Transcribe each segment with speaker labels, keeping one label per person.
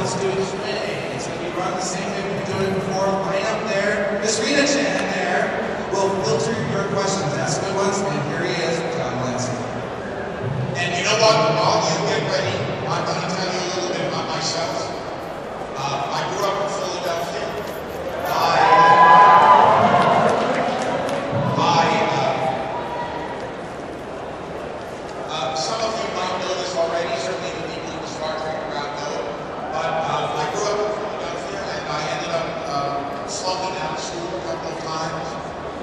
Speaker 1: let's do a Q&A. It's going to be run the same way we've been doing it before. Right up there, Miss Rita Chan there will filter your questions. Ask good ones, and here he is, John Lancie.
Speaker 2: And you know what? While you get ready, I'm going to tell you a little bit about myself. I grew up in Philadelphia. Some of you might know this already, certainly the people in the Star Trek crowd know it, but I grew up in Philadelphia and I ended up slugging out of school a couple of times.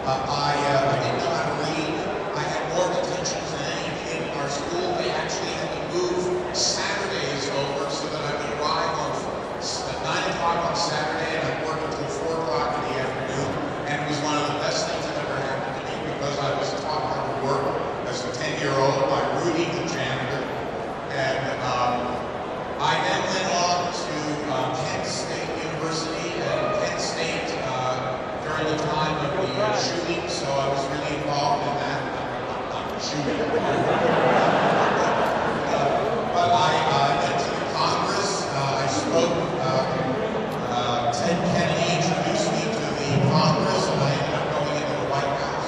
Speaker 2: I didn't know how to read. I had more detentions than any kid in our school. They actually had to move Saturdays over so that I would arrive at 9 o'clock on Saturday and I'd work until 4 o'clock in the afternoon. And it was one of the best things that ever happened to me because I was taught how to work as a 10-year-old by Rudy, the janitor. And I then went on to Kent State University and Kent State during the time of the shooting, so I was really involved in that. Not shooting. But I went to the Congress. I spoke. Ted Kennedy introduced me to the Congress, and I ended up going into the White House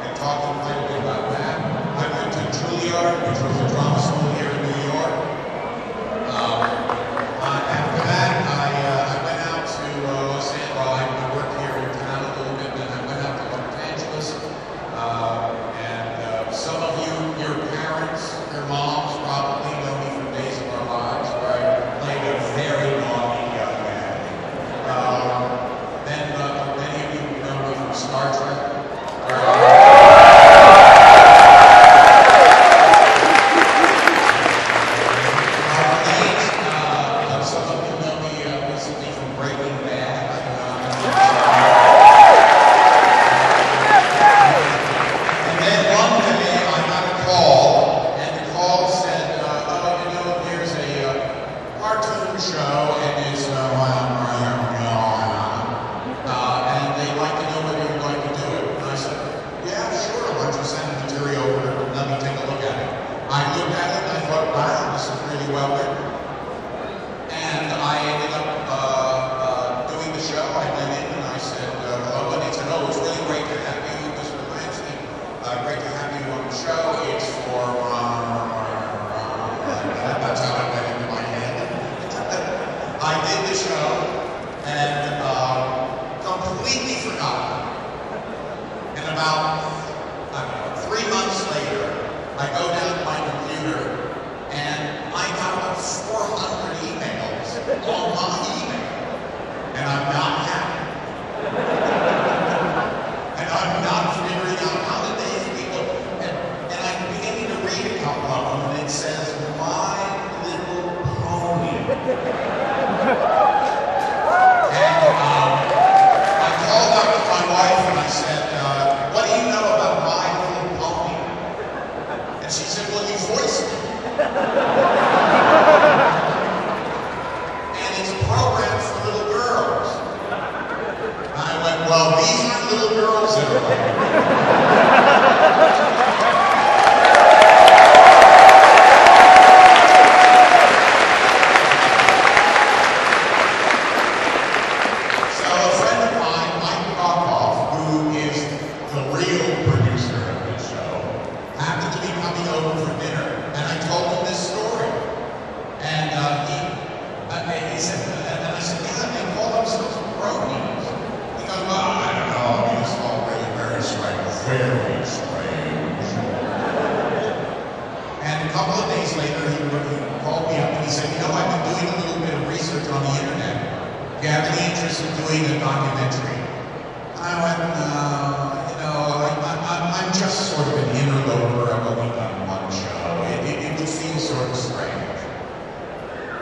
Speaker 2: and talking quite a bit about that. I went to Juilliard, which was a drama school here in New York. After that, I went out to Los Angeles. Well, I worked here in town a little bit, then I went out to Los Angeles. Some of you, your parents, your moms probably know me from Days of Our Lives, where I played a very naughty young man. Then many of you know me from Star Trek.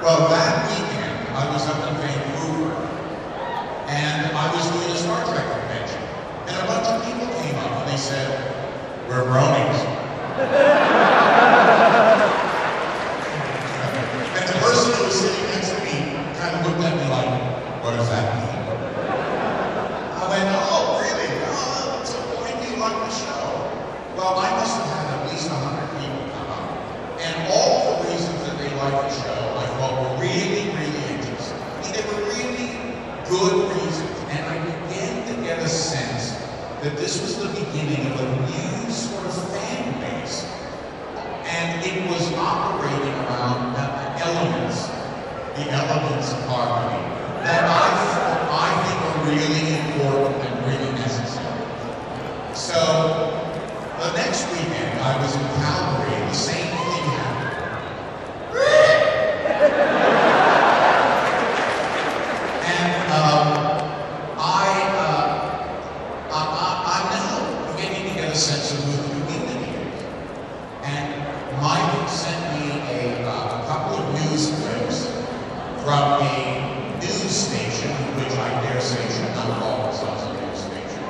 Speaker 2: Well, that weekend, I was up in Vancouver, and I was doing a Star Trek convention. And a bunch of people came up, and they said, "We're bronies." And the person who was sitting next to me kind of looked at me like, "What does that mean?" I went, "Oh, really? Oh, so why do you like the show?" Well, I must have had at least 100 people come up. And all the reasons that they like the show, I thought were really, really interesting. good reasons. And I began to get a sense that this was the beginning of a new sort of fan base. And it was operating around elements, the elements of harmony, that I think are really important and really necessary. So, the next weekend I was in Calgary, and the same thing happened. And I'm now beginning to get a sense of who the community is. And Mike sent me a couple of news clips from a news station, which I dare say should not call themselves a news station.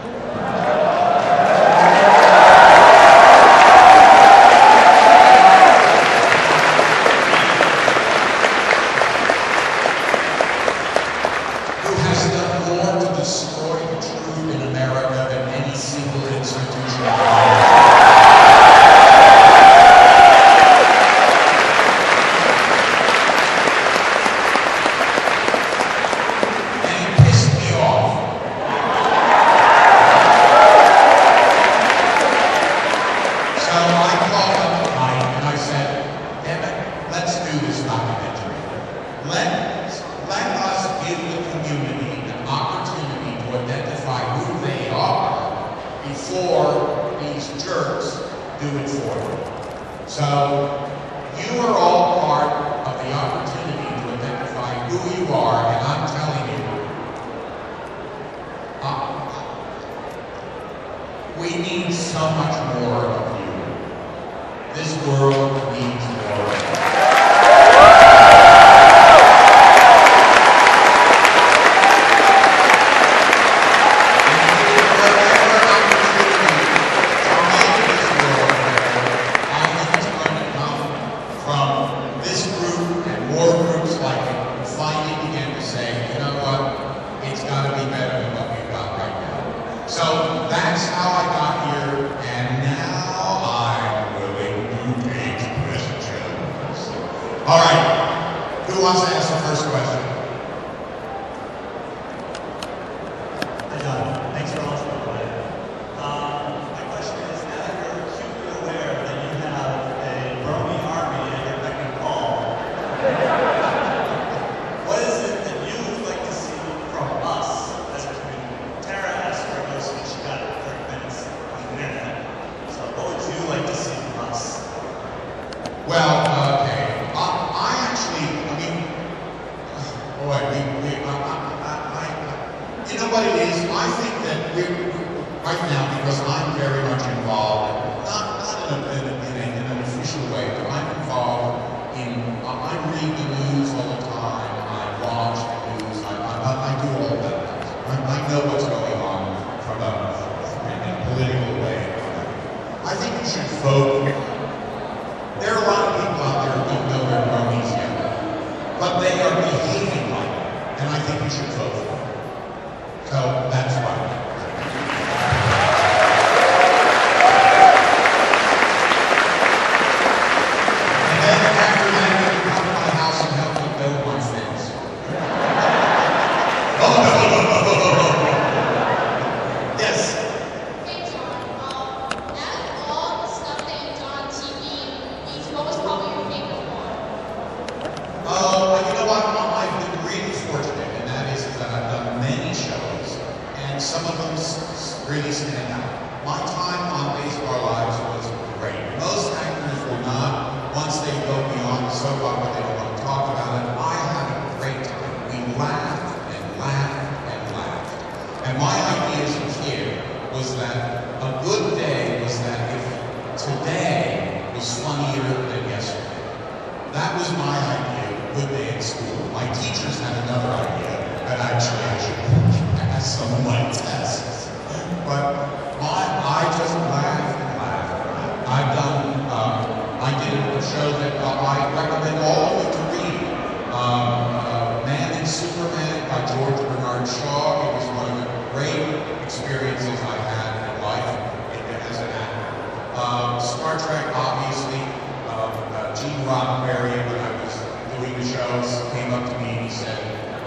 Speaker 2: Came up to me and he said,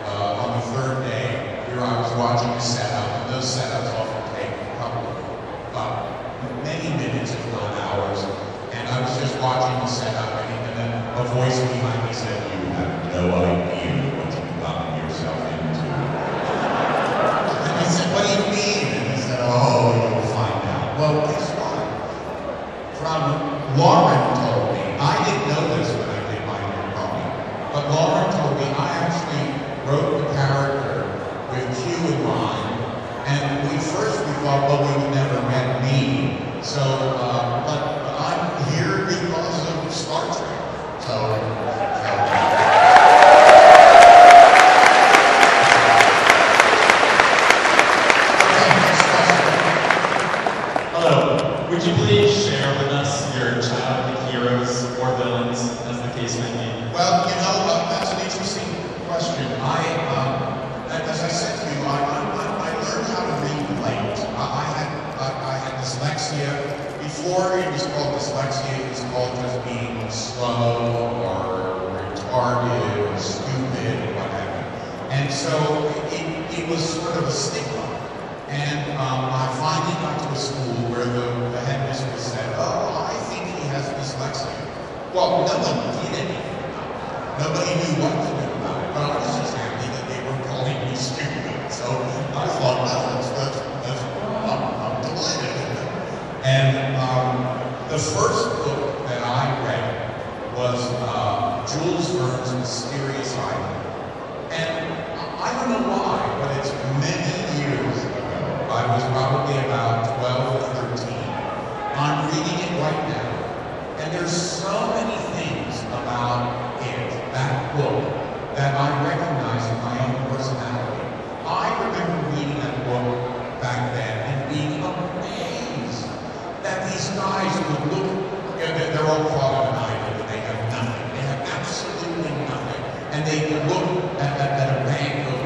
Speaker 2: on the third day, called just being slow or retarded or stupid or what have you. And so it was sort of a stigma. And I finally got to a school where the headmistress said, oh, I think he has dyslexia. Well, no one did anything about it. Nobody knew what to do about it. But I was just happy that they were calling me stupid. So I thought, well, I'm delighted with it. And the first book that I read was Jules Verne's Mysterious Island. And I don't know why, but it's many years ago. I was probably about 12 or 13. I'm reading it right now. And there's so many things about it, that book, that I recognize in my own personality. I remember reading that book back then and being amazed that these guys would look, they're all caught on an island and they have nothing. They have absolutely nothing. And they would look at a bank of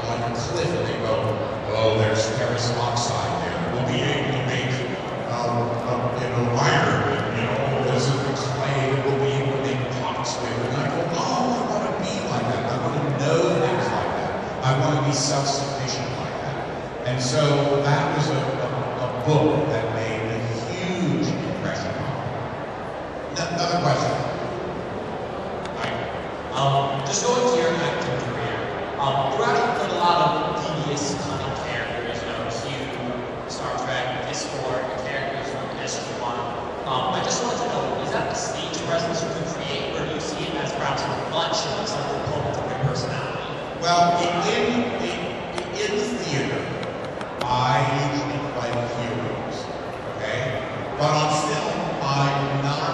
Speaker 2: like a cliff and they go, oh, there's ferrous oxide there. We'll be able to make iron, this is the clay that we'll be able to make pots with. And I go, oh, I want to be like that. I want to know things like that. I want to be self-sufficient like that. And so that was a book that made a huge impression on me. Another question.
Speaker 3: Just going to your acting career, throughout you played a lot of devious, cunning characters, Q, Star Trek, Discord, characters from SG-1. I just wanted to know, is that the stage presence you can create, or do you see it as perhaps a reflection of some component of your personality?
Speaker 2: Well, in the theater, I usually play heroes, okay? But on film, I'm not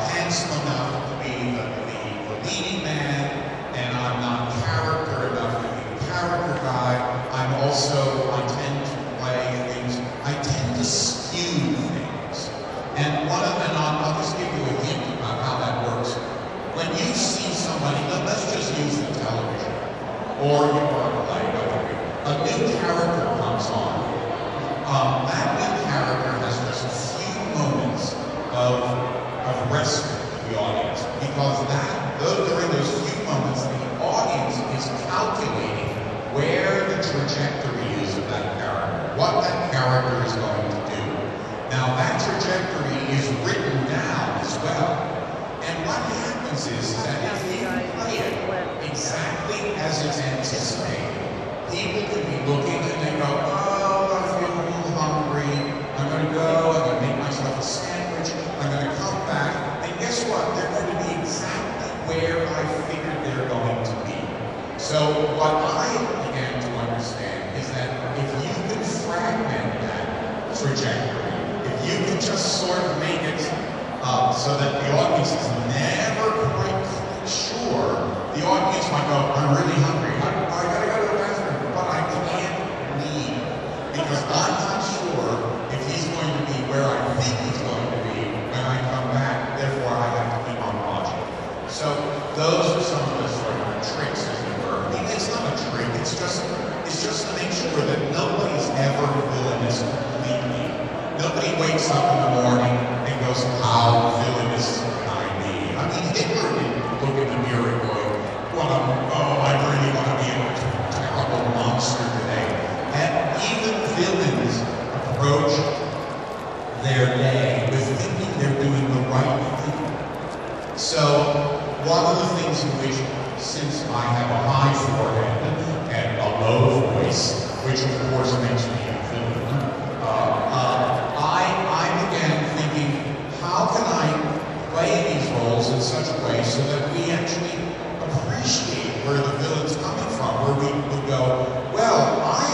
Speaker 2: handsome enough to be the leading man, and I'm not character enough to be the character guy. I tend to play things, I tend to skew things. And I'll just give you a hint about how that works. When you see somebody, let's just use the television, or you are playing a new character comes on. That new character has just a few moments of respite with the audience, because during those few moments, the audience is calculating where the trajectory is of that character, what that character is going to do. Now, that trajectory is written down as well. And what happens is that if you play it exactly as it's anticipated, people can be looking and they go, oh, I feel a little hungry. I'm going to go, I'm going to make myself a sandwich, I'm going to come back. And guess what? They're going to be exactly where I figured they're going to be. So what I began to understand is that if you can fragment that trajectory, if you can just sort of make it so that the audience is never quite sure, the audience might go, I'm really hungry, I gotta go to the bathroom, but I can't leave because I'm not sure if he's going to be where I think he's going to be when I come back, therefore I have to keep on watching. So those are some of the sort of tricks, as it were. I mean, it's not a trick, it's just to make sure that nobody's ever villainous completely. Nobody wakes up in the morning and goes, how villainous can I be? I mean, Hitler didn't look in the mirror going, I really want to be a terrible monster today. And even villains approach their day with thinking they're doing the right thing. So, one of the things in which, since I have a high forehead and a low voice, which of course makes me a villain, I began thinking, how can I play these roles in such a way so that we actually appreciate where the villain's coming from, where we would go, well, I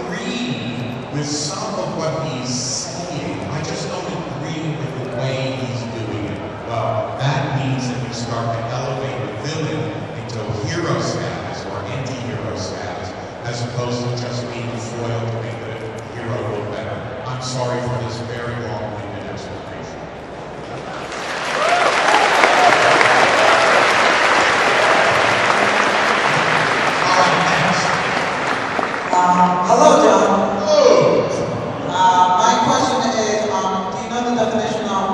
Speaker 2: agree with some of what he's saying, I just don't agree with the way he's doing it. Well, that means that you start to elevate the villain into hero status or anti-hero status, as opposed to just being a foil to make the hero look better. I'm sorry for this very long-winded explanation. All right, next.
Speaker 4: Hello, John.
Speaker 2: Hello.
Speaker 4: My question is, do you know the definition of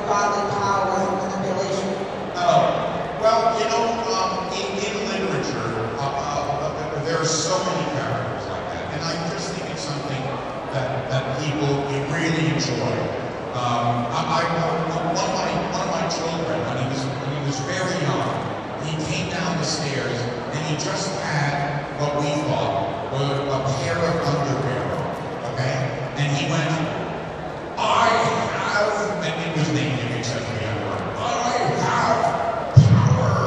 Speaker 4: godly power and manipulation?
Speaker 2: Well, you know, in literature, there are so many characters like that, and I just think it's something that people really enjoy. One of my children, when he was very young, he came down the stairs and he just had what we thought were a pair of underwear, okay? And he went, I have, and it was named except for the underwear, I have power,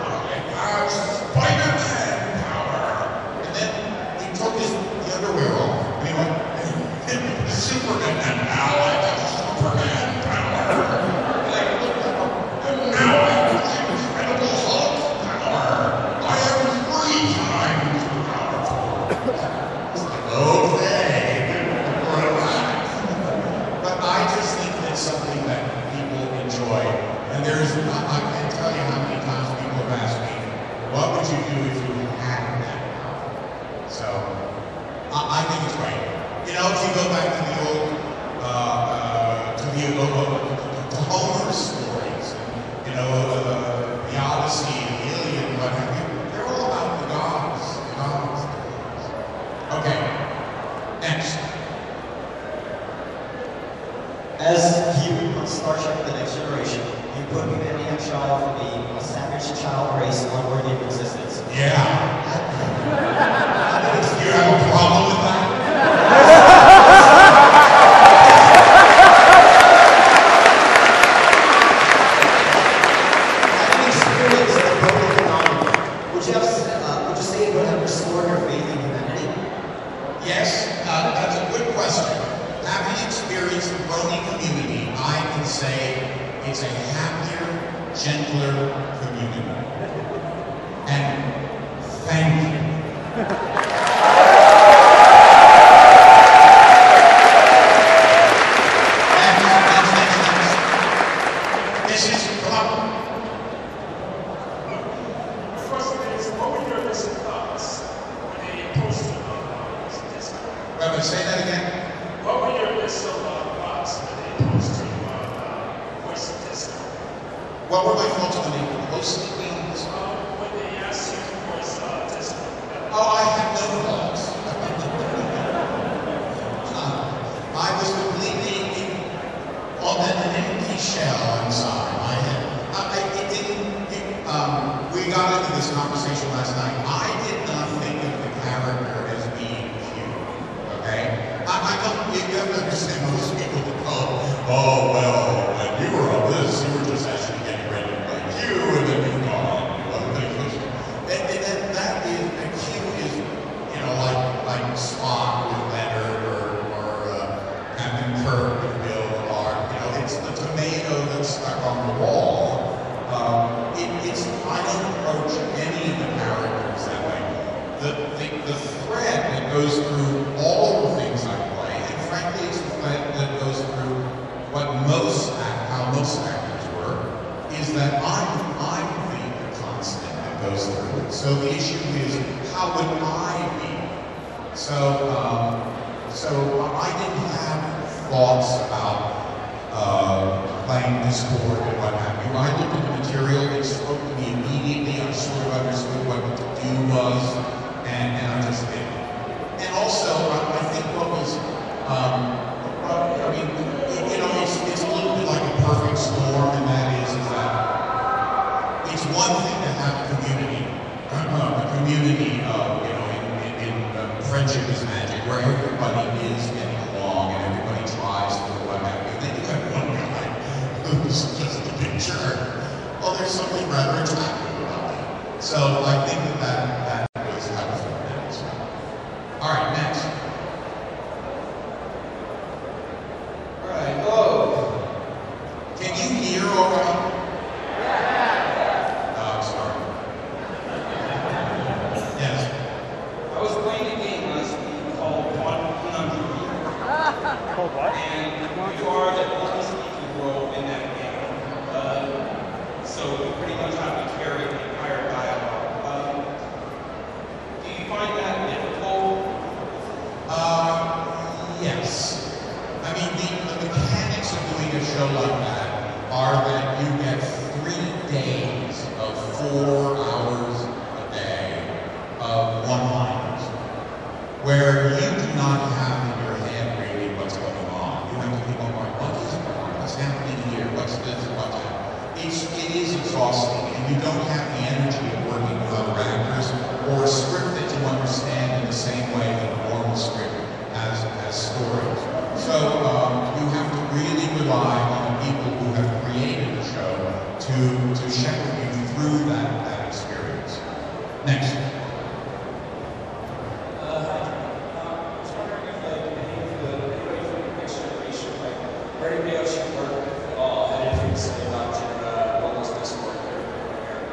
Speaker 2: I have Spider-Man power. And then he took the underwear off and he went, Superman, and now I have Superman power. And I looked at him, and now I have Incredible Hulk power. I am 3 times powerful. It's like, okay, relax. But I just think that's something that people enjoy. And I can't tell you how many times people have asked me, what would you do if you had that power? So, I think it's great. You know, if you go back to the old, to Homer's stories, you know, the Odyssey, the Iliad, what have you, they're all about the gods. Okay, next.
Speaker 5: As viewed on Star Trek The Next Generation, you put humanity on trial for being a savage child race unworthy of existence.
Speaker 2: Yeah. Do you have a problem with that?
Speaker 5: Having experienced the broken phenomenon, would you say it would have restored your faith in humanity?
Speaker 2: Yes, that's a good question. Having experienced the BroNY community, I can say it's a happier, gentler community. And thank you. This is, come on.
Speaker 6: The first thing is, what were your initial thoughts when they posted on Discord?
Speaker 2: Reverend, say that again.
Speaker 6: What were your initial thoughts when they posted on Voice of Discord?
Speaker 2: What were my thoughts when they posted me on this?
Speaker 6: When they asked you to voice Discord?
Speaker 2: Oh, I had no thoughts. I was completely on an empty shell inside. We got into this conversation last night. I did not think of the character as being cute. Okay? I don't, you have to understand, most people would go, oh, well, when you were on this, you were just actually getting ready to play Q, and then you gone. And that is, a Q is, you know, like Spock with Leonard, or Captain Kirk with Bill or Art. You know, it's the tomato that's stuck on the wall. I don't approach any of the characters that way. The thread that goes through all the things I play, and frankly, it's the thread that goes through how most actors work, is that I'm the constant that goes through it. So the issue is, how would I be? So I didn't have thoughts about playing Discord and what have you. I looked at the material, it spoke to me immediately, I sort of understood what the do was, and I just did it. And also, I think what was, I mean, you know, it's a little bit like a perfect storm, and that is that it's one thing to have a community of, you know, in friendship is magic, where everybody is getting along and everybody tries to do what have you. Then you have one guy who's just a big jerk. Well, there's something rather attractive about that. So I think that was helpful in that as well. All right, next.
Speaker 5: All right, hello.
Speaker 2: Can you hear all right? I'm sorry. Yes.
Speaker 5: I was playing a game last week called BroNYCon.
Speaker 7: Called what?
Speaker 5: And you are the only speaking role in that game. So you pretty much have to carry the entire dialogue.
Speaker 2: are that you get 3 days of 4 hours a day of one-liners, where you do not have in your head really what's going on. You have to keep on going, what is going on? What's happening here? What's this and what's that? It is exhausting, and you don't have the energy of working with other actors or a script that you understand in the same way that a normal script has stories. So you have to really rely on the people who have created the show to shepherd you through that experience. Next.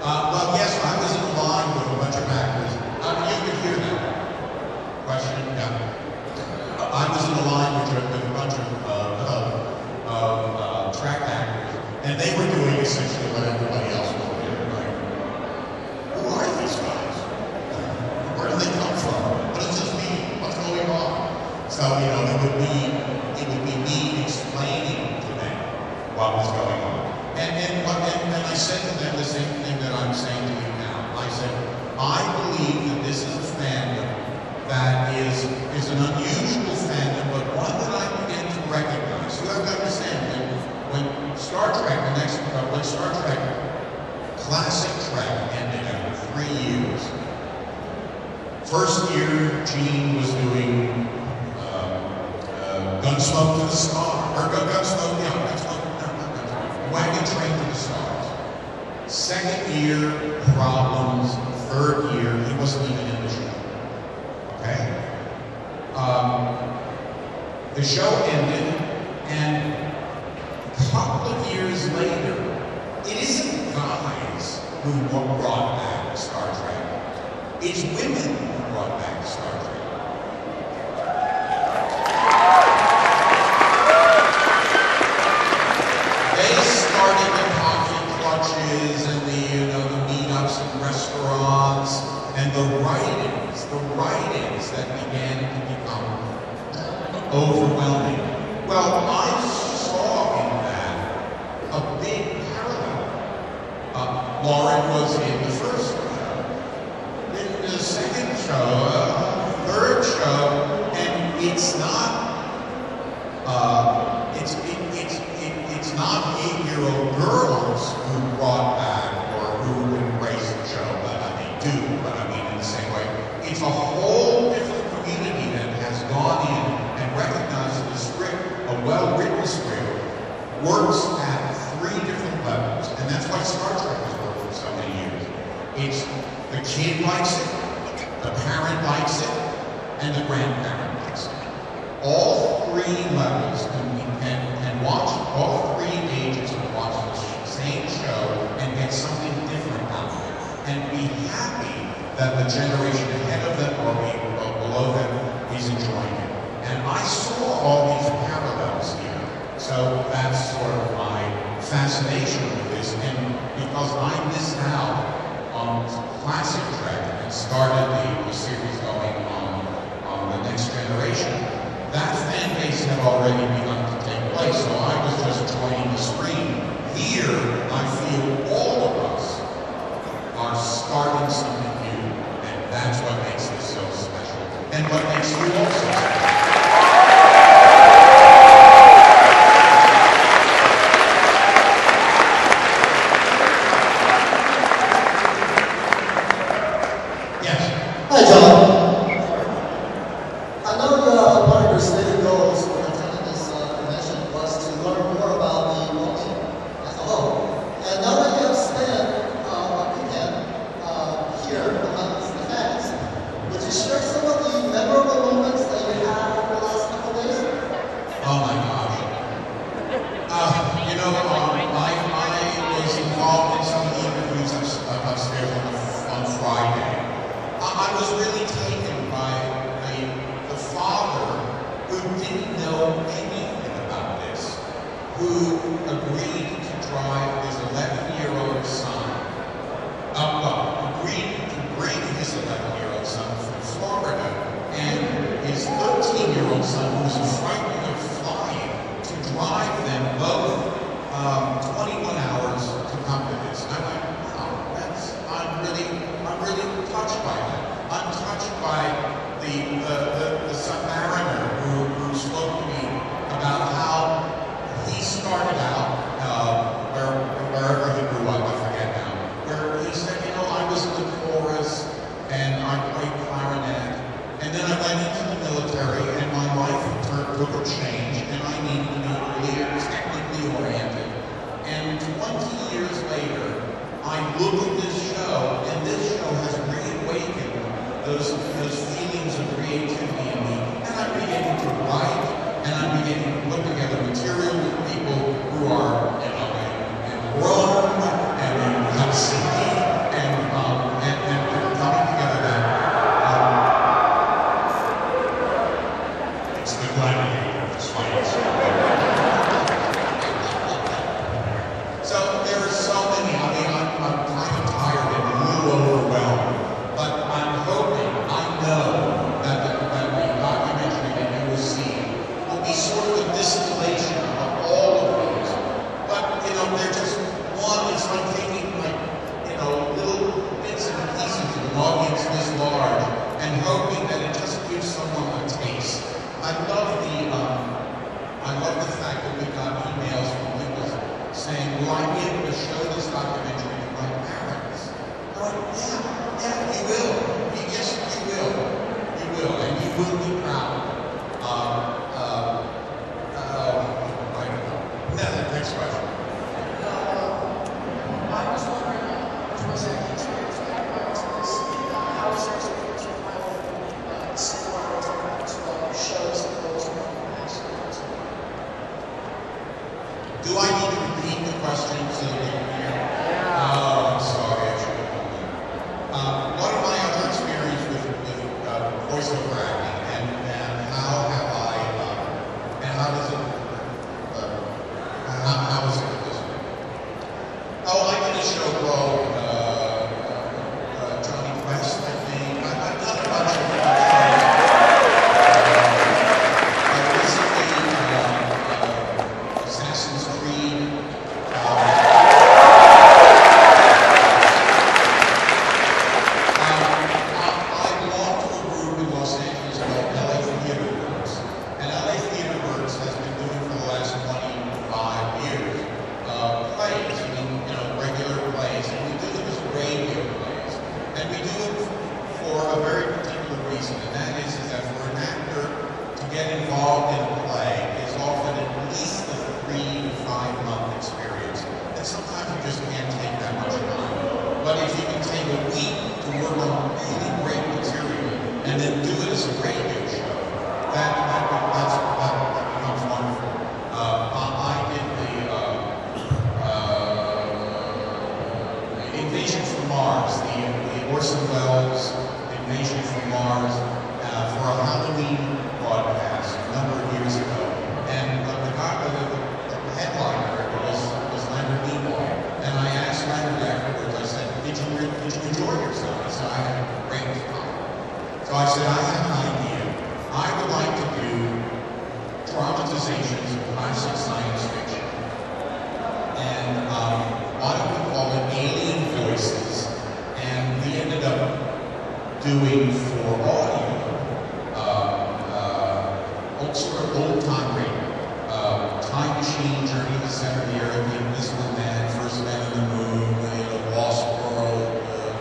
Speaker 2: Well, yes, I was in line with a bunch of actors. You could hear that question. Yeah. I was in a line with a bunch of track actors, and they were doing essentially what everybody else was doing. Like, who are these guys? Where do they come from? What does this mean? What's going on? So, you know, it would be me explaining to them what was going on. And I said to them the same thing that I'm saying to you now. I said, I believe that this is a fandom that is an unusual fandom, but one that I begin to recognize. You have to understand that when Star Trek, when Star Trek Classic Trek ended after 3 years, first year Gene was doing Gunsmoke to the Stars, or Gunsmoke, Wagon Train to the Stars. Second year, Problems. Third year, he wasn't even in the show. Okay? The show ended, and a couple of years later, it isn't guys who brought back Star Trek. It's women who brought back Star Trek. And the meetups in restaurants, and the writings that began to become overwhelming. Well, I saw in that a big parallel. Lauren was in the first show, in the second show, third show, and it's not it's not 8-year-old girls who brought back or who embraced the show, but they do, but I mean in the same way. It's a whole different community that has gone in and recognized that the script, a well-written script, works at 3 different levels, and that's why Star Trek has worked for so many years. It's the kid likes it, the parent likes it, and the grandparent likes it. All 3 levels can watch, all 3 ages can watch the same show and get something different out of it. And be happy that the generation ahead of them or below them is enjoying it. And I saw all these parallels here. So that's sort of my fascination with this. And because I missed out on Classic Trek and started the series going on the next generation, that fan base had already begun to take place, so I was just joining the stream. Here, I feel all of us are starting something new, and that's what makes this so special, and what makes you also special.
Speaker 4: Convention was to learn more about the movie as a whole. And now that you
Speaker 2: I look at this show, and this show has reawakened those feelings of creativity in me, and I'm beginning to write, and I'm beginning to put together material with people who are, you know, in Rome, and in Helsinki, and coming together that.
Speaker 6: It's the gladiator of science.
Speaker 2: So there are so many. I mean, I'm kind of tired and a little overwhelmed, but I'm hoping, I know that the documentary that you will see will be sort of a distillation of all of these. But, you know, they're just one. It's like taking, like, you know, little bits and pieces of an audience this large and hoping that it just gives someone a taste. I love the fact that we got emails from people saying, will I be able to show this documentary to my parents? I'm like, yeah, you will. Yes, you will. You will, and you will be proud. Next question.
Speaker 4: I was wondering, which was that experience with how was your experience with my own shows and those
Speaker 2: Do I need to repeat the question so that you can hear? Oh, I'm sorry, I should have done that. What are my other experience with voiceover acting, and how have I, and how does it, how is it this way? Oh, I did a show called Johnny Quest, I think. I've done a bunch of Assassin's Creed. I belong to a group in Los Angeles called LA Theater Works. And LA Theater Works has been doing for the last 25 years plays, I mean, you know, regular plays. And we do them as radio plays. And we do it for a very particular reason, and that is that for an actor to get involved in a play is often at least a 3 to 5 month experience. And sometimes you just can't take that much time. But if you can take a week to work on really great material and then do it as a radio show, that becomes wonderful. I did the Invasion from Mars, the Orson Welles Invasion from Mars for a Halloween broadcast a number of years ago. And the headliner was Leonard Nimoy. And I asked Leonard afterwards, I said, did you enjoy yourself? He said, I had a great time. So I said, I have an idea. I would like to do dramatizations of classic science fiction. And why don't we call it Alien Voices? And we ended up doing for audio, sort of old-time radio. Time Machine, Journey to the Center of the Earth, The Invisible Man, First Man on the Moon, Lost World,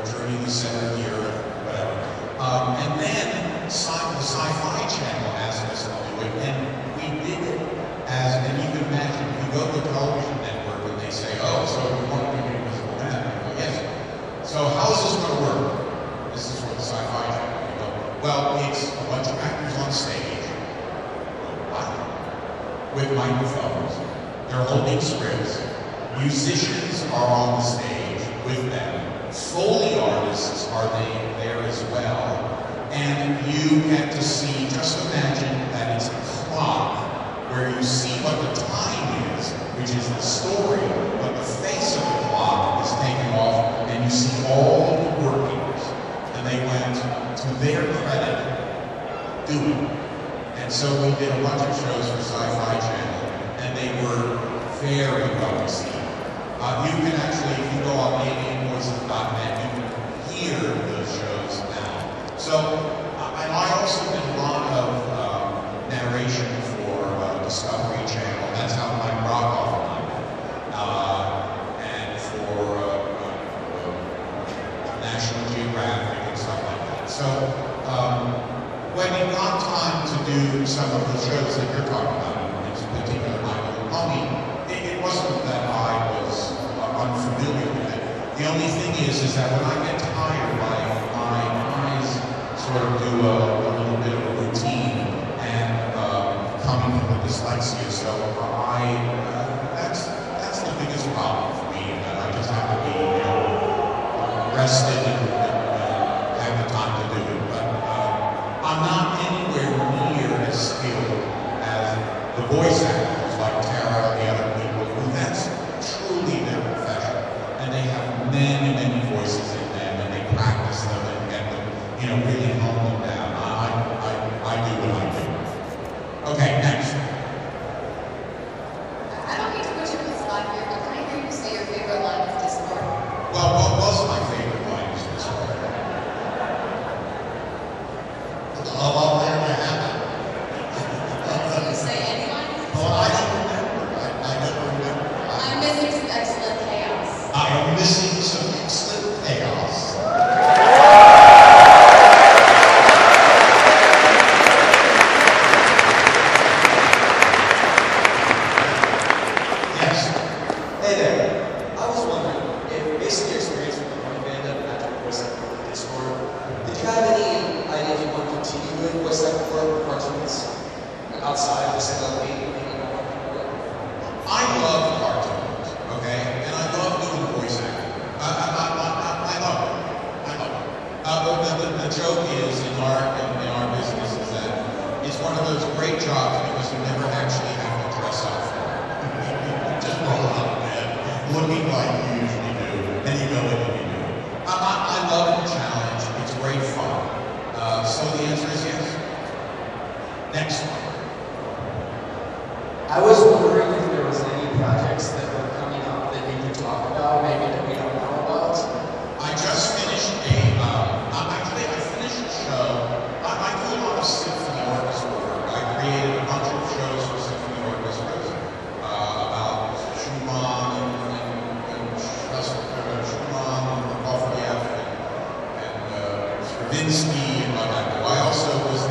Speaker 2: Journey to the Center of the Earth, whatever. And then the Sci-Fi Channel asked us to do it, and we did it as, and you can imagine, you go to a television network and they say, oh, so you want to do The Invisible Man? I go, yes. So how is this going to work? This is what the Sci-Fi Channel. You go, well, it's a bunch of actors on stage with microphones. They're holding scripts. Musicians are on the stage with them. Foley artists are there as well. And you get to see, just imagine that it's a clock where you see what the time is, which is the story, but the face of the clock is taken off and you see all of the workings. And they went, to their credit, doing it. And so we did a bunch of shows for Sci-Fi Channel, and they were very well received. You can actually, if you go on alienvoices.net, you can hear those shows now. So, and I also did a lot of narration for Discovery Channel. That's how Mike Rockoff and I met. And for National Geographic and stuff like that. So, when it got time to do some of the shows that you're talking about, in particular My Little Pony, it wasn't that I was unfamiliar with it. The only thing is that when I get tired, my eyes sort of do a little bit of a routine, and coming from the dyslexia, so that's the biggest problem for me, that I just have to be, rested and have the time to do it. But I'm not anywhere near as skilled as the voice actors like Tara and the other people who that's truly their profession, and they have many voices in them, and they practice them and get them, really hone them down. I do what I do. Okay, next.
Speaker 4: I don't need to put you in the slide here, but can I hear you say your favorite line of Discord?
Speaker 2: Well, most of my favorite lines is this one. Well, there you have it.
Speaker 4: Do you say any line of Discord?
Speaker 2: Well, I don't remember. I never remember.
Speaker 4: I'm missing some excellent chaos.
Speaker 2: I am missing some excellent chaos. Yes.
Speaker 7: Hey there. I was wondering if, based on your experience with the Running Band and after voice acting with Discord, did you have any idea if you want to continue doing voice acting for cartoons? Outside of this LLB, maybe you don't want to do it?
Speaker 2: I love cartoons, okay? And I love doing voice acting. I love it. The joke is in our business is that it's one of those great jobs because you never actually have to dress up for it. You just roll out of bed, looking like you usually do, and you go in and you do it. I love the challenge. It's great fun. So the answer is yes. Next one.
Speaker 7: I was wondering if there was any projects that were coming up that you could talk about, maybe that we don't know about.
Speaker 2: I just finished I finished a show. I do a lot of symphony orchestra work. I created a bunch of shows for symphony orchestras about Schumann and Schumann and Prokofiev and Stravinsky and what have you. I also was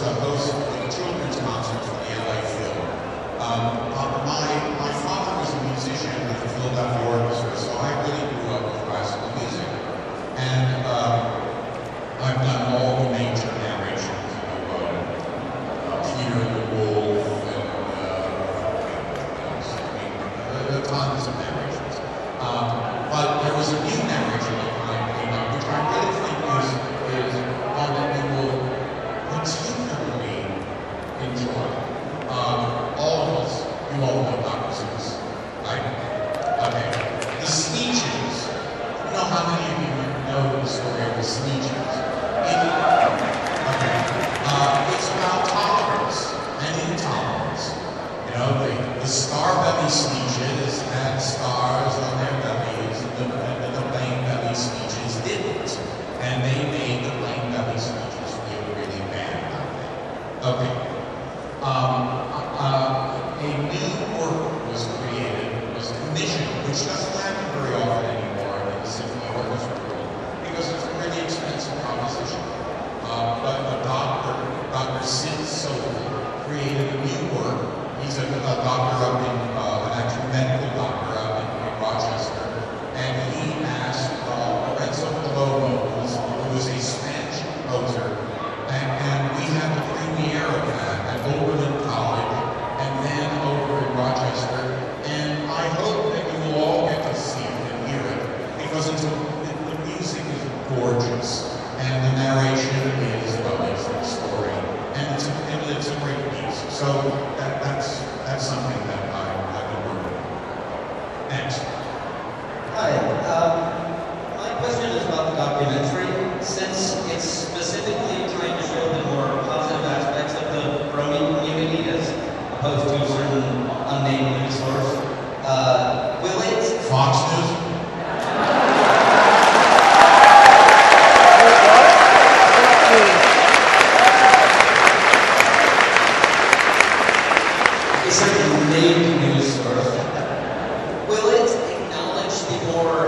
Speaker 2: the host of the children's concert for the LA Phil. My father was a musician with the Philadelphia Orchestra, so I really grew up with classical music. And I've done all the major narrations, Peter the Wolf, and tons of narrations. But there was a new narration that came up, which I really think is one that you will particularly enjoy. All of us, you all know Dr. Seuss, right? Okay. The speeches, you know how many of you know the story of the speeches? It's about tolerance and intolerance. The star belly speeches had stars on their bellies, and the plain belly speeches didn't. And they made the plain belly speeches feel really bad about that. Okay. A new work was created, was commissioned, which doesn't happen very often anymore in the symphony orchestra world, because it's a really expensive composition. But Dr. Sid Soul created a new work. He's a doctor up in, an actual medical doctor up in Rochester, and he asked Lorenzo Colombo, who was a Spanish composer, and we had the premiere of that at Oberlin College, and then over in Rochester, and I hope that you will all get to see it and hear it, because the music is gorgeous, and the narration is the story, and it's a great piece. So that's something that I've been working on. Next.
Speaker 5: Hi. My question is about the documentary. Since it's specifically trying to show the more positive aspects of the Brony community as opposed to certain unnamed news source, will it...
Speaker 2: Fox News?
Speaker 5: It's like a named news source. Will it acknowledge the more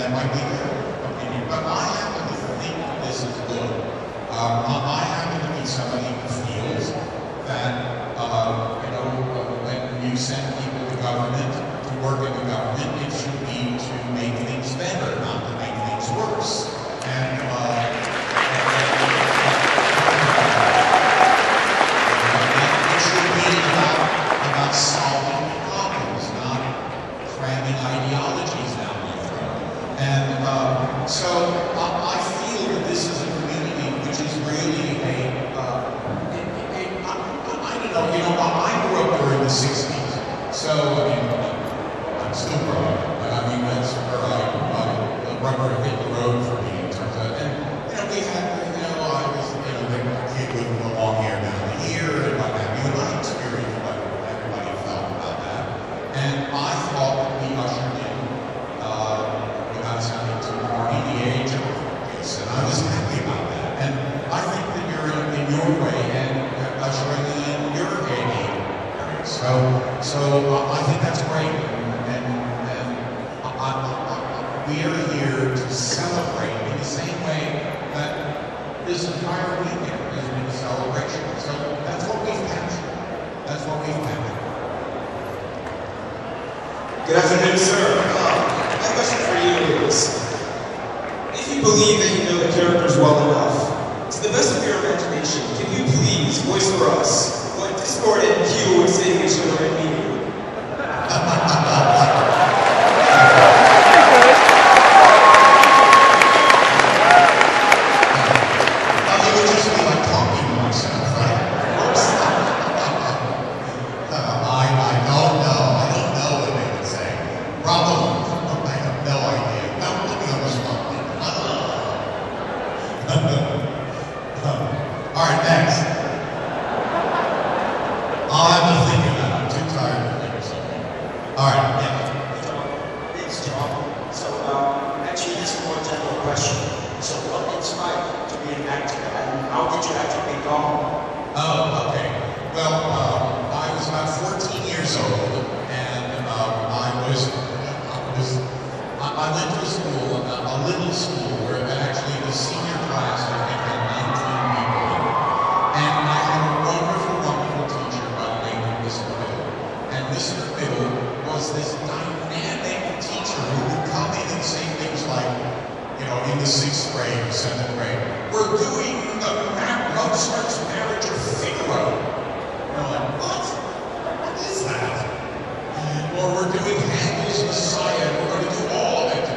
Speaker 2: that might be their opinion. But I happen to think this is good. I happen to be somebody who feels that, when you send people to government, to work in the government, it should be to make things better, not to make things worse. And it should be about solving problems, not cramming ideologies down your throat. And so I feel that this is a community which is really I don't know, I grew up during the 60s, so, I mean, I'm still growing up, but I mean, that's where the rubber hit the road for me in terms of, and, we had, I was, the kid with the long hair down the ear and what have you, and I experienced what everybody felt about that, and I thought that we ushered in, without sounding too corny, the age of peace, and I was happy about that, and I think that you're in your way, and ushering in your area. So I think that's great, and we are here to celebrate in the same way that this entire weekend has been a celebration. So that's what we've captured. That's what we've captured.
Speaker 8: Good afternoon, sir. My question for you is, if you believe that you know the characters well enough, to the best of your imagination, can you please voice for us what Discord and Q would say to each other in meeting?
Speaker 2: It would just be like talking to myself, right? I don't know what they would say. Probably. I have no idea. I'm looking at this one. All right, next. I'll have to think of that. I'm too tired to think of something. All right, yeah.
Speaker 9: It's John. So, actually, this is a more general question. So, what inspired you to be an actor, and how did you actually become?
Speaker 2: Oh, okay. Well, I was about 14 years old, and I went to a school, a little school, where actually the senior class, I think, had 19 people in it. And I had a wonderful, wonderful teacher by the name of Mr. Biddle. And Mr. Biddle was this dynamic teacher who would come in and say things like, in the 6th grade or 7th grade, we're doing Mozart's Marriage of Figaro. And I'm like, what? What is that? Or we're doing Handel's Messiah, and we're going to do all of it.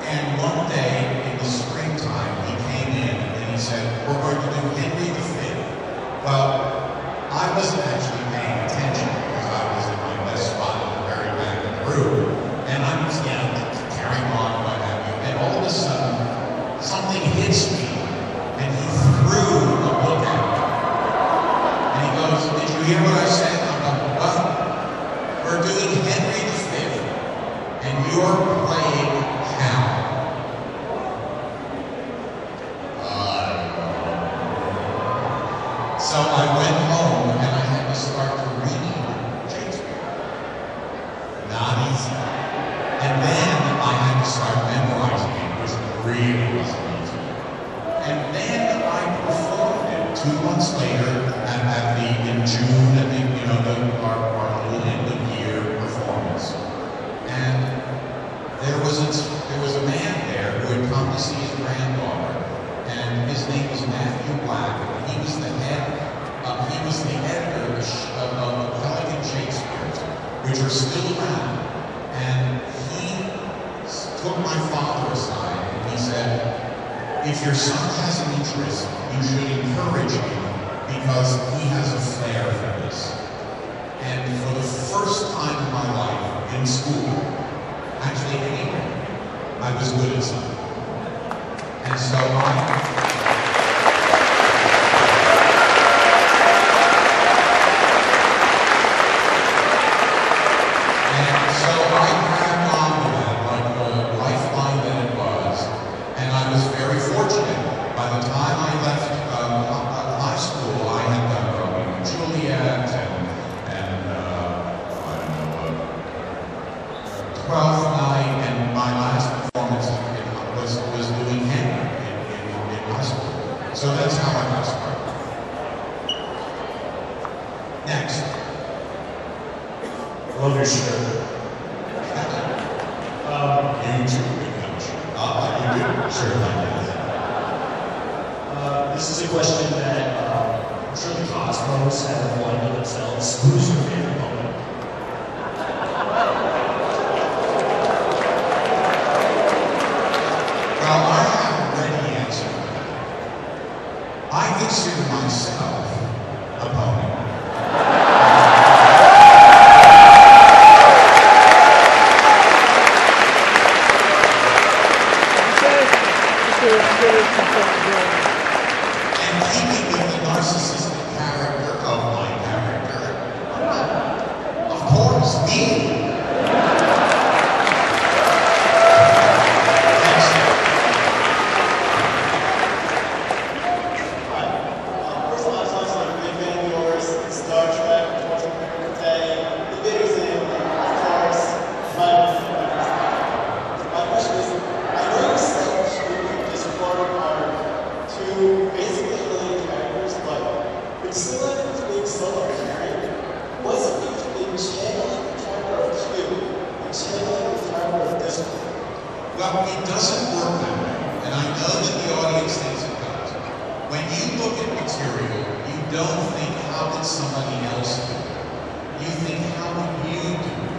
Speaker 2: And one day, in the springtime, he came in and he said, we're going to do Henry V. Well, I wasn't actually paying attention because I was in my best spot at the very back of the room. And I was, carrying on, what have you. And all of a sudden, something hits me. And he threw a book at me. And he goes, did you hear what I said? I'm like, what? We're doing Henry V. And you're playing Hal. So I went home and I had to start to read Shakespeare. Not easy. And then I had to start memorizing it, which really wasn't easy. And then I performed it 2 months later in June at our little end of year performance. And there was a man there who had come to see his granddaughter, and his name was Matthew Black. He was the editor of Pelican Shakespeare's, which are still around. And he took my father aside and he said, if your son has an interest, you should encourage him because he has a flair for this. And for the first time in my life, in school, actually anywhere, I was good at something. And so I grabbed onto that like the lifeline that it was, and I was very fortunate. By the time I left high school, I had done Romeo and Juliet and I don't know, 12th Night, and my last performance
Speaker 3: Sure,
Speaker 9: This is a question that I'm sure the Cosmos have wondered themselves. Who's your favorite poet?
Speaker 2: Well, I have a ready answer. I consider myself a poet. And keeping with the narcissistic character of my character, of course, me.
Speaker 10: First of all, I just want to say I'm a big fan of yours. Star Trek, watching Day, the videos in, of course, my question is, I know you said you just recorded our two basically related characters, but would you still like to being solo caring? What's the difference between channeling the character of Q and channeling the character of Discord?
Speaker 2: Well, it doesn't work that way, and I know that the audience thinks it does. When you look at material, you don't think, how did somebody else do it? You think, how would you do it?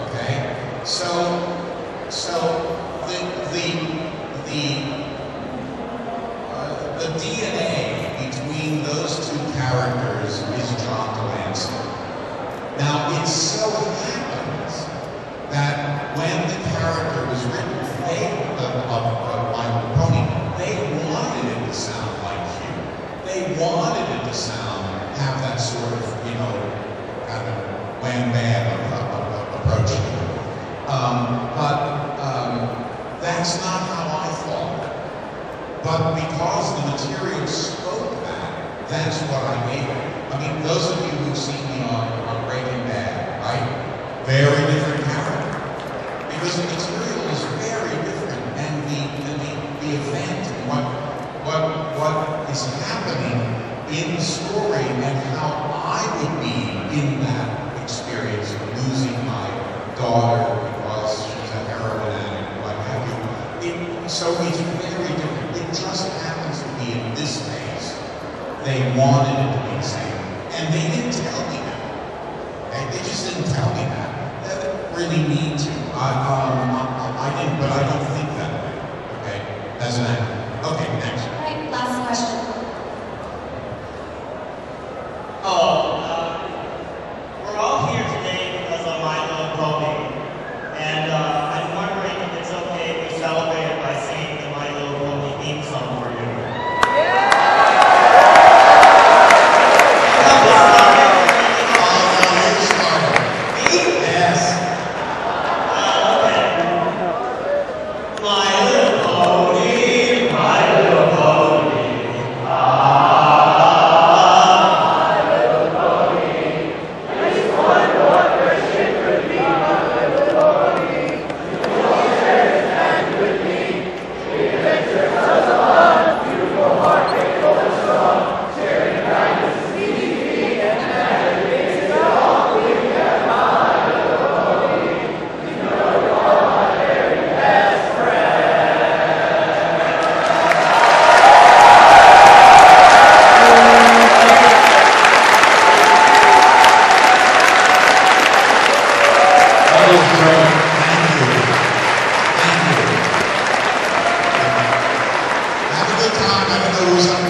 Speaker 2: Okay? So the DNA between those two characters is John Lancie. Now, it so happens that when the character was written, they wanted it to sound like Hugh. They wanted it to have that sort of, kind of wham bam approach to it. But that's not how I thought. But because the material spoke that, that's what I gave it. I mean, those of you who've seen me on Breaking Bad, right? Very different character. Because the material is very different, and the event, what is happening in the story, and how I would be in that experience of losing my daughter because she's a heroin addict, what have you. So it's very different. It just happens to be in this case. They wanted it to be the same, and they didn't tell me that. Okay? They just didn't tell me that. They didn't really need to. I didn't, but I don't think that way. Okay, as an actor. Okay, next.
Speaker 11: All right, last question.
Speaker 10: We're all here today because of My Little Pony, and I'm wondering if it's okay if we celebrate it by singing the My Little Pony theme song for you.
Speaker 2: Yes.
Speaker 10: My little pony, my little pony.
Speaker 2: Have a good time. I don't know who's up